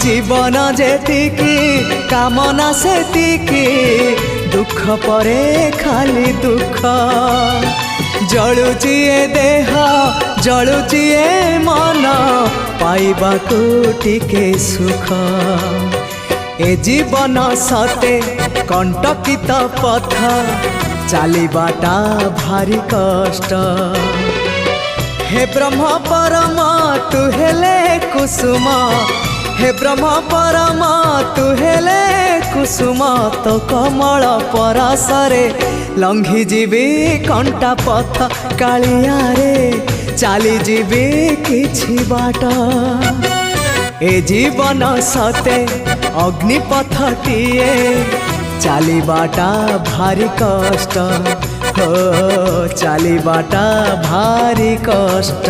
जीवन जेतिकी कामना सेतिकी दुख परे खाली दुख जलुची ए देह जलुची ए मन पाइबाकू टिके सुख ए जीवन सते कंटकित पथ चलिबाटा भारी कष्ट हे ब्रह्म परम तु हेले कुसुम हे ब्रह्म परम तु हेले कुसुम तो कमल परसरे लंघी जीवी कंटा पथ कालिया रे चली जीवी किछि बाट ए जीवन सते अग्निपथटिए चलिबाटा भारी कष्ट हो चलिबाटा भारी कष्ट।